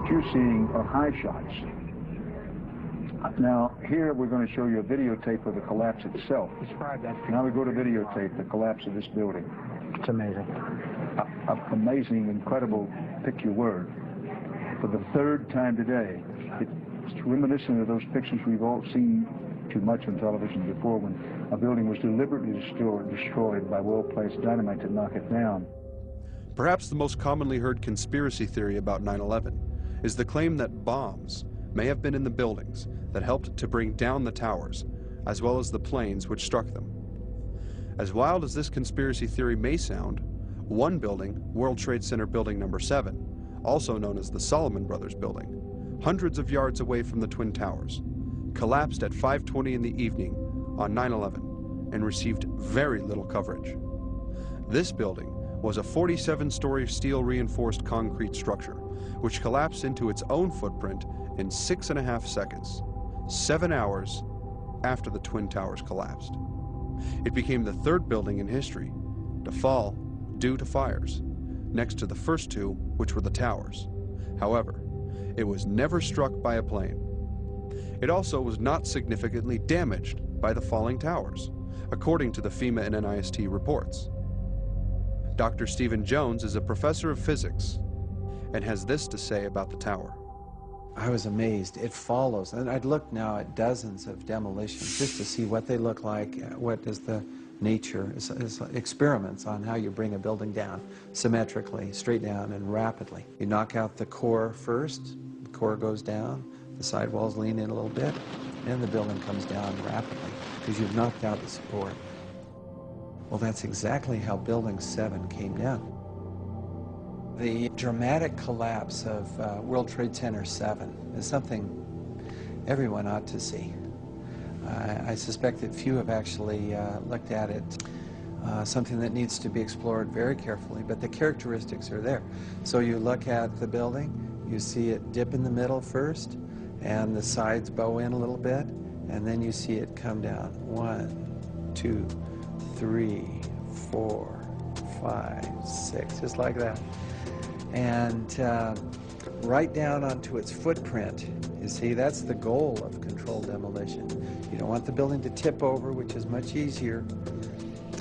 you're seeing are high shots. Now, here we're going to show you a videotape of the collapse itself. Describe that. Now we go to videotape, the collapse of this building. It's amazing. Amazing, incredible, pick your word. For the third time today, it's reminiscent of those pictures we've all seen too much on television before, when a building was deliberately destroyed by well-placed dynamite to knock it down. Perhaps the most commonly heard conspiracy theory about 9/11 is the claim that bombs may have been in the buildings that helped to bring down the towers, as well as the planes which struck them. As wild as this conspiracy theory may sound, one building, World Trade Center Building Number 7, also known as the Solomon Brothers Building, hundreds of yards away from the Twin Towers, collapsed at 5:20 in the evening on 9/11 and received very little coverage. This building was a 47-story steel-reinforced concrete structure, which collapsed into its own footprint in 6.5 seconds, 7 hours after the Twin Towers collapsed. It became the third building in history to fall due to fires, next to the first two, which were the towers. However, it was never struck by a plane. It also was not significantly damaged by the falling towers, according to the FEMA and NIST reports. Dr. Stephen Jones is a professor of physics and has this to say about the tower. I was amazed. It follows, and I'd looked now at dozens of demolitions just to see what they look like, what is the nature, experiments on how you bring a building down symmetrically, straight down and rapidly. You knock out the core first, the core goes down, the sidewalls lean in a little bit, and the building comes down rapidly because you've knocked out the support. Well, that's exactly how Building 7 came down. The dramatic collapse of World Trade Center 7 is something everyone ought to see. I suspect that few have actually looked at it, something that needs to be explored very carefully, but the characteristics are there. So you look at the building, you see it dip in the middle first, and the sides bow in a little bit, and then you see it come down. 1, 2, 3, 4, 5, 6, just like that. And right down onto its footprint. You see, that's the goal of controlled demolition. You don't want the building to tip over, which is much easier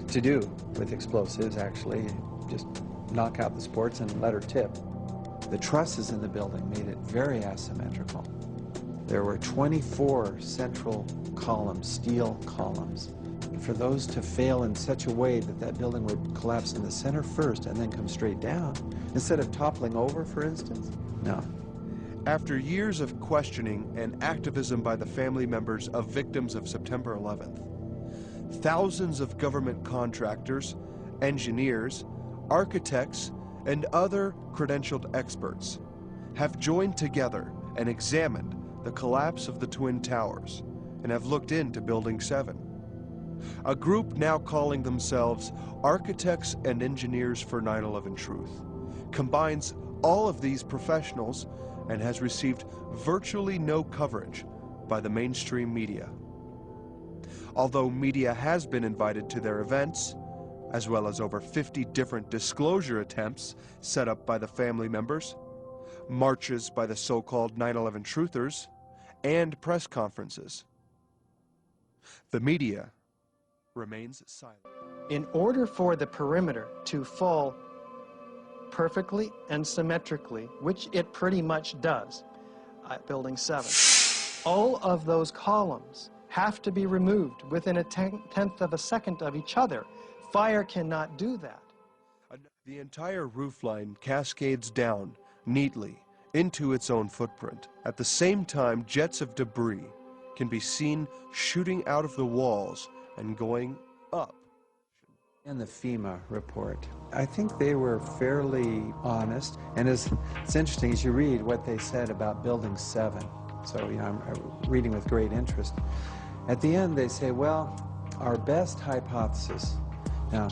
to do with explosives, actually. Just knock out the supports and let her tip. The trusses in the building made it very asymmetrical. There were 24 central columns, steel columns. For those to fail in such a way that that building would collapse in the center first and then come straight down, instead of toppling over, for instance, no. After years of questioning and activism by the family members of victims of September 11th, thousands of government contractors, engineers, architects, and other credentialed experts have joined together and examined the collapse of the Twin Towers and have looked into Building 7. A group now calling themselves Architects and Engineers for 9/11 Truth combines all of these professionals and has received virtually no coverage by the mainstream media. Although media has been invited to their events, as well as over 50 different disclosure attempts set up by the family members, marches by the so-called 9/11 truthers, and press conferences, the media remains silent. In order for the perimeter to fall perfectly and symmetrically, which it pretty much does at Building 7, all of those columns have to be removed within a tenth of a second of each other. Fire cannot do that. The entire roofline cascades down neatly into its own footprint. At the same time, jets of debris can be seen shooting out of the walls and going up. In the FEMA report, I think they were fairly honest, and it's interesting as you read what they said about Building 7. So, I'm reading with great interest. At the end, they say, well, our best hypothesis, now,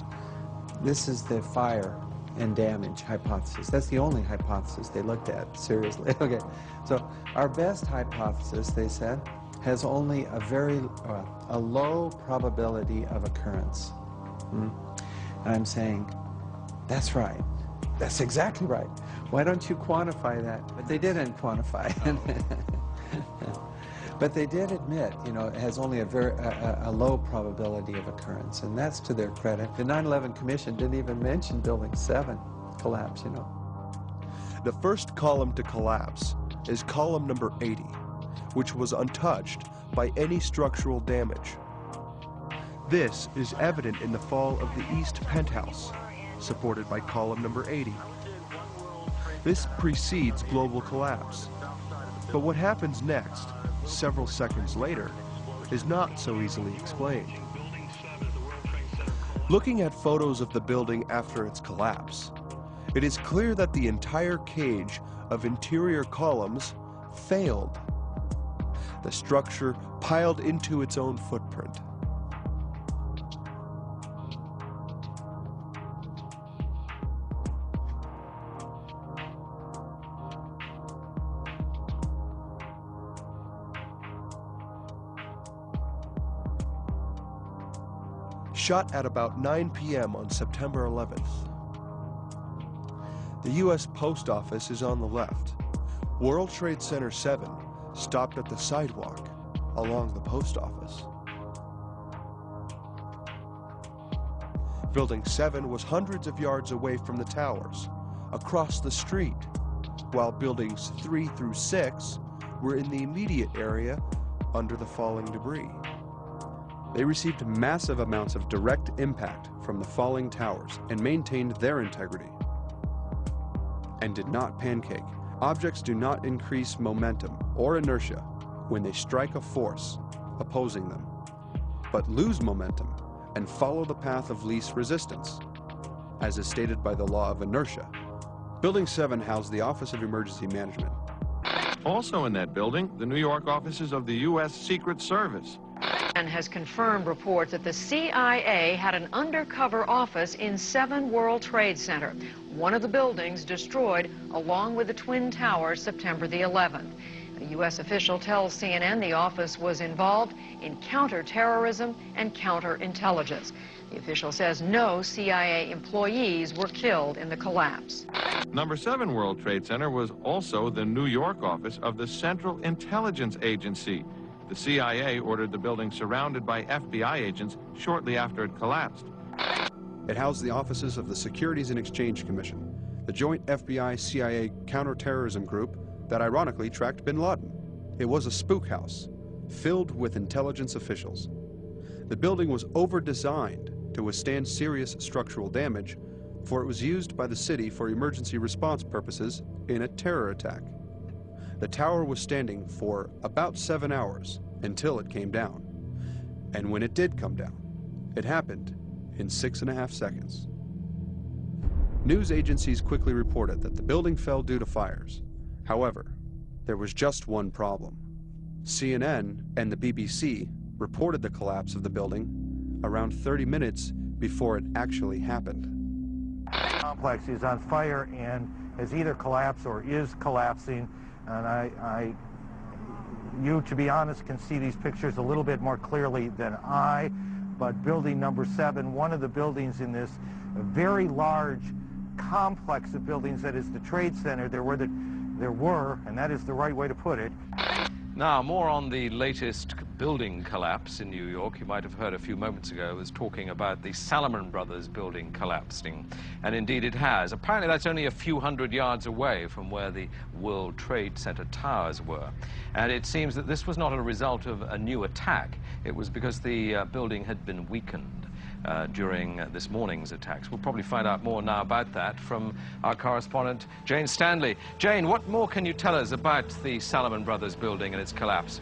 this is the fire and damage hypothesis. That's the only hypothesis they looked at, seriously. Okay, so our best hypothesis, they said, has only a low probability of occurrence. And I'm saying, that's right. That's exactly right. Why don't you quantify that? But they didn't quantify it. But they did admit, you know, it has only a low probability of occurrence, and that's to their credit. The 9/11 Commission didn't even mention Building 7 collapse, you know. The first column to collapse is column number 80, which was untouched by any structural damage. This is evident in the fall of the east penthouse, supported by column number 80. This precedes global collapse. But what happens next, several seconds later, is not so easily explained. Looking at photos of the building after its collapse, it is clear that the entire cage of interior columns failed. The structure piled into its own footprint. Shot at about 9 p.m. on September 11th. The U.S. Post Office is on the left. World Trade Center 7 stopped at the sidewalk along the post office. Building 7 was hundreds of yards away from the towers, across the street, while buildings 3 through 6 were in the immediate area under the falling debris. They received massive amounts of direct impact from the falling towers and maintained their integrity. And did not pancake. Objects do not increase momentum or inertia when they strike a force opposing them, but lose momentum and follow the path of least resistance, as is stated by the law of inertia. Building 7 housed the Office of Emergency Management. Also in that building, the New York offices of the U.S. Secret Service. And has confirmed reports that the CIA had an undercover office in 7 World Trade Center. One of the buildings destroyed along with the Twin Towers September the 11th. A U.S. official tells CNN the office was involved in counterterrorism and counterintelligence. The official says no CIA employees were killed in the collapse. Number 7 World Trade Center was also the New York office of the Central Intelligence Agency. The CIA ordered the building surrounded by FBI agents shortly after it collapsed. It housed the offices of the Securities and Exchange Commission, the joint FBI-CIA counterterrorism group that ironically tracked bin Laden. It was a spook house, filled with intelligence officials. The building was over-designed to withstand serious structural damage, for it was used by the city for emergency response purposes in a terror attack. The tower was standing for about 7 hours until it came down. And when it did come down, it happened in 6.5 seconds. News agencies quickly reported that the building fell due to fires. However, there was just one problem. CNN and the BBC reported the collapse of the building around 30 minutes before it actually happened. The complex is on fire and has either collapsed or is collapsing. And you, to be honest, can see these pictures a little bit more clearly than I, but building number 7, one of the buildings in this very large complex of buildings that is the Trade Center, there were, and that is the right way to put it. Now, more on the latest building collapse in New York. You might have heard a few moments ago I was talking about the Salomon Brothers building collapsing, and indeed it has. Apparently that's only a few hundred yards away from where the World Trade Center towers were. And it seems that this was not a result of a new attack. It was because the building had been weakened during this morning's attacks. We'll probably find out more now about that from our correspondent, Jane Stanley. Jane, what more can you tell us about the Salomon Brothers building and its collapse?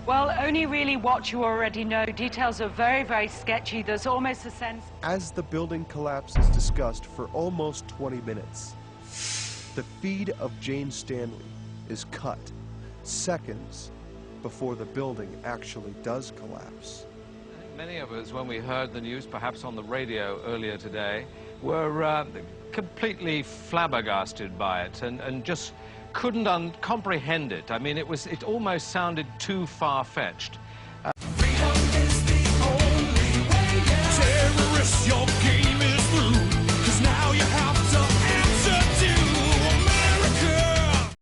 Well, only really what you already know. Details are very, very sketchy. There's almost a sense... As the building collapse is discussed for almost 20 minutes, the feed of Jane Stanley is cut seconds before the building actually does collapse. Many of us, when we heard the news, perhaps on the radio earlier today, were completely flabbergasted by it and just couldn't comprehend it. I mean, it almost sounded too far-fetched.